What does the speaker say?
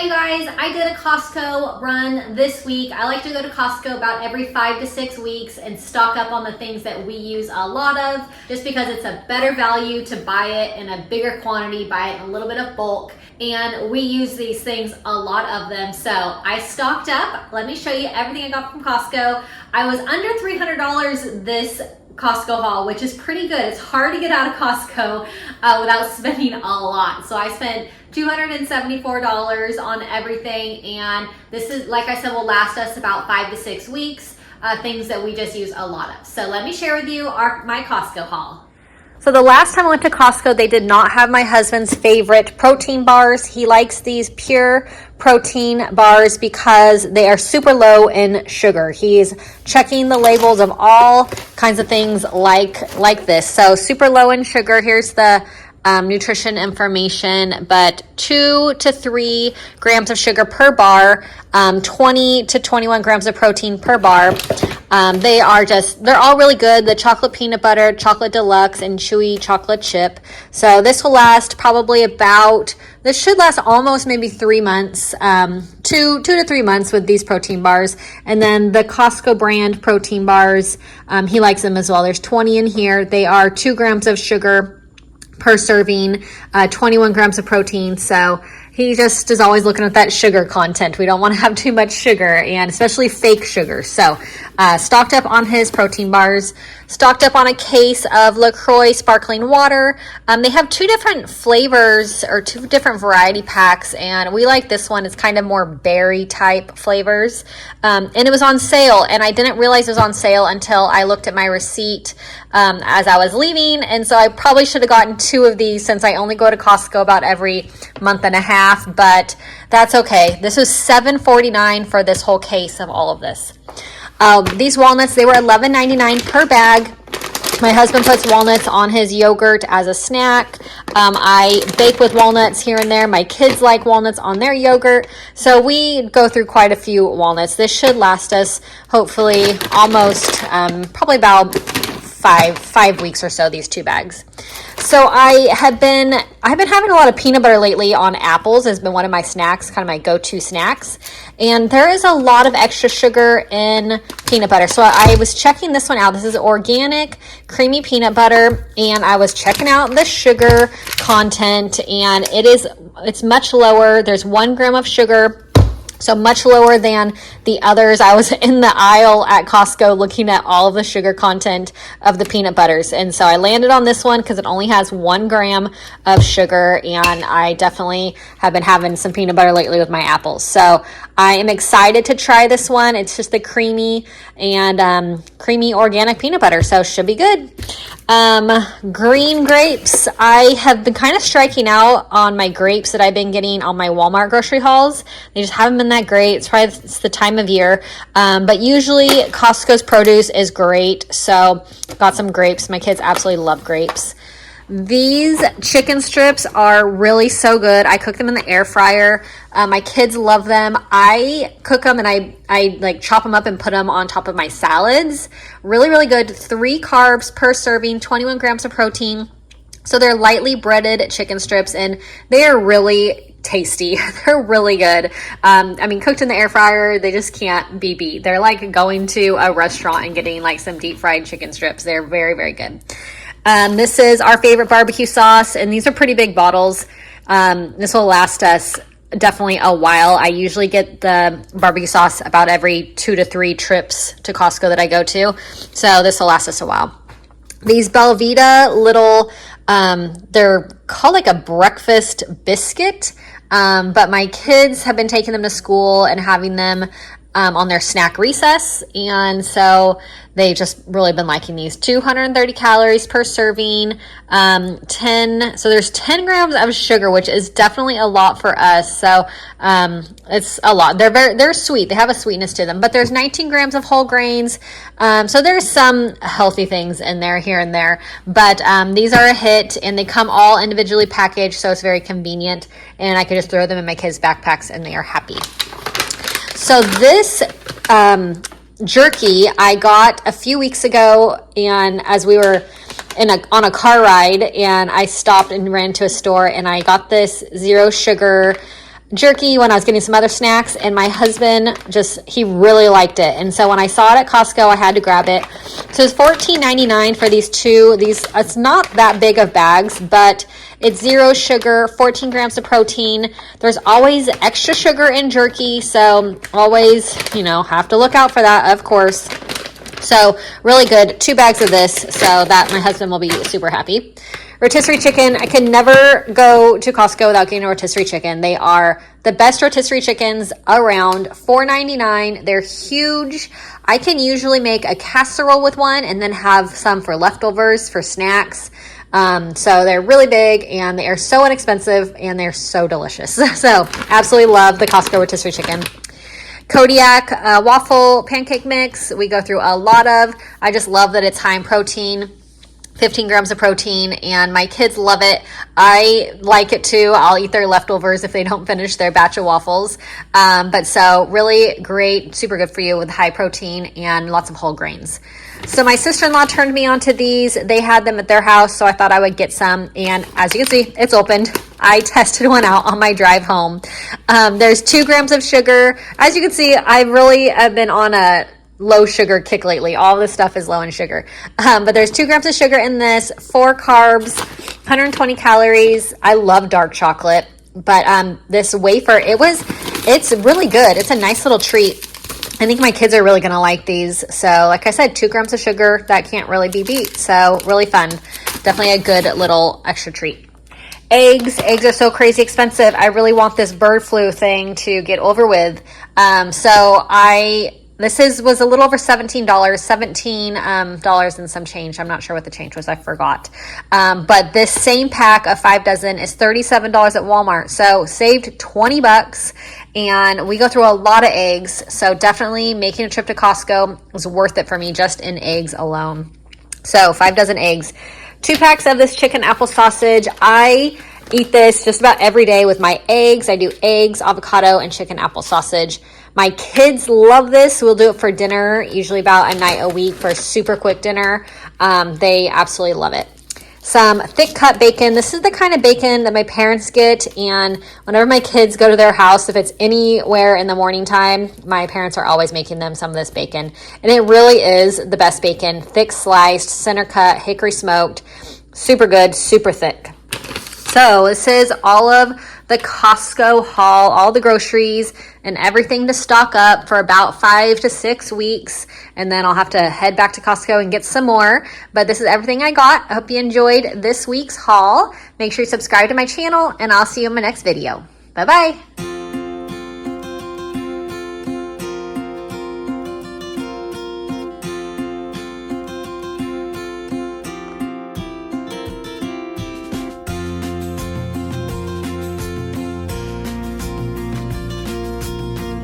Hi you guys, I did a Costco run this week. I like to go to Costco about every 5 to 6 weeks and stock up on the things that we use a lot of, just because it's a better value to buy it in a bigger quantity, buy it in a little bit of bulk, and we use these things, a lot of them. So I stocked up. Let me show you everything I got from Costco. I was under $300 this Costco haul, which is pretty good. It's hard to get out of Costco without spending a lot. So I spent $274 on everything, and this is, like I said, will last us about 5 to 6 weeks. Things that we just use a lot of. So let me share with you my Costco haul. So the last time I went to Costco, they did not have my husband's favorite protein bars. He likes these pure protein bars because they are super low in sugar. He's checking the labels of all kinds of things like this. So super low in sugar. Here's the nutrition information, but 2 to 3 grams of sugar per bar, 20 to 21 grams of protein per bar. They're all really good. The chocolate peanut butter, chocolate deluxe, and chewy chocolate chip. So this will last this should last almost maybe 3 months, 2 to 3 months with these protein bars. And then the Costco brand protein bars, he likes them as well. There's 20 in here. They are 2 grams of sugar per serving, 21 grams of protein. So he just is always looking at that sugar content. We don't want to have too much sugar, and especially fake sugar. So stocked up on his protein bars, stocked up on a case of LaCroix sparkling water. They have 2 different flavors, or 2 different variety packs, and we like this one. It's kind of more berry type flavors. And it was on sale, and I didn't realize it was on sale until I looked at my receipt as I was leaving. And so I probably should have gotten 2 of these, since I only go to Costco about every month and a half, but that's okay. This was $7.49 for this whole case of all of this. These walnuts, they were $11.99 per bag. My husband puts walnuts on his yogurt as a snack. I bake with walnuts here and there. My kids like walnuts on their yogurt. So we go through quite a few walnuts. This should last us hopefully almost probably about five weeks or so, these 2 bags. So I've been having a lot of peanut butter lately on apples. Has been one of my snacks, kind of my go-to snacks. And there is a lot of extra sugar in peanut butter. So I was checking this one out. This is organic creamy peanut butter, and I was checking out the sugar content, and it's much lower. There's 1 gram of sugar, so much lower than the others. I was in the aisle at Costco looking at all of the sugar content of the peanut butters. And so I landed on this one because it only has 1 gram of sugar. And I definitely have been having some peanut butter lately with my apples. So I am excited to try this one. It's just the creamy organic peanut butter. So it should be good. Green grapes. I have been kind of striking out on my grapes that I've been getting on my Walmart grocery hauls. They just haven't been that great. It's the time of year. But usually Costco's produce is great. So got some grapes. My kids absolutely love grapes. These chicken strips are really so good. I cook them in the air fryer. My kids love them. I cook them and I like chop them up and put them on top of my salads. Really, really good. 3 carbs per serving, 21 grams of protein. So they're lightly breaded chicken strips, and they are really tasty. They're really good. Cooked in the air fryer, they just can't be beat. They're like going to a restaurant and getting like some deep fried chicken strips. They're very, very good. This is our favorite barbecue sauce, and these are pretty big bottles. This will last us definitely a while. I usually get the barbecue sauce about every 2 to 3 trips to Costco that I go to. So this will last us a while. These Belvita little, they're called like a breakfast biscuit. But my kids have been taking them to school and having them on their snack recess. And so they've just really been liking these. 230 calories per serving, so there's 10 grams of sugar, which is definitely a lot for us. So it's a lot. They're sweet. They have a sweetness to them, but there's 19 grams of whole grains. So there's some healthy things in there here and there, but these are a hit, and they come all individually packaged. So it's very convenient, and I can just throw them in my kids' backpacks and they are happy. So this jerky I got a few weeks ago, and as we were on a car ride, and I stopped and ran to a store, and I got this 0 sugar jerky when I was getting some other snacks, and my husband he really liked it. And so when I saw it at Costco, I had to grab it. So it's $14.99 for these two. It's not that big of bags, but it's 0 sugar, 14 grams of protein. There's always extra sugar in jerky, so always, have to look out for that, of course. So really good. 2 bags of this, so that my husband will be super happy. Rotisserie chicken. I can never go to Costco without getting a rotisserie chicken. They are the best rotisserie chickens around. $4.99. They're huge. I can usually make a casserole with one and then have some for leftovers for snacks. So they're really big and they are so inexpensive and they're so delicious. So absolutely love the Costco rotisserie chicken. Kodiak waffle pancake mix. We go through a lot of. I just love that it's high in protein. 15 grams of protein, and my kids love it. I like it too. I'll eat their leftovers if they don't finish their batch of waffles. But so really great, super good for you with high protein and lots of whole grains. So my sister-in-law turned me onto these. They had them at their house, so I thought I would get some. And as you can see, it's opened. I tested one out on my drive home. There's 2 grams of sugar. As you can see, I really have been on a low sugar kick lately. All this stuff is low in sugar. But there's 2 grams of sugar in this, 4 carbs, 120 calories. I love dark chocolate, but this wafer, it's really good. It's a nice little treat. I think my kids are really going to like these. So like I said, 2 grams of sugar, that can't really be beat. So really fun. Definitely a good little extra treat. Eggs are so crazy expensive. I really want this bird flu thing to get over with. This was a little over $17, $17 and some change. I'm not sure what the change was. I forgot. But this same pack of 5 dozen is $37 at Walmart. So saved 20 bucks. And we go through a lot of eggs. So definitely making a trip to Costco was worth it for me just in eggs alone. So 5 dozen eggs. 2 packs of this chicken apple sausage. I eat this just about every day with my eggs. I do eggs, avocado, and chicken apple sausage. My kids love this. We'll do it for dinner, usually about a night a week for a super quick dinner. They absolutely love it. Some thick cut bacon. This is the kind of bacon that my parents get, and whenever my kids go to their house, if it's anywhere in the morning time, my parents are always making them some of this bacon. And it really is the best bacon. Thick sliced, center cut, hickory smoked. Super good, super thick. So this is all of the Costco haul, all the groceries and everything to stock up for about 5 to 6 weeks. And then I'll have to head back to Costco and get some more. But this is everything I got. I hope you enjoyed this week's haul. Make sure you subscribe to my channel and I'll see you in my next video. Bye-bye.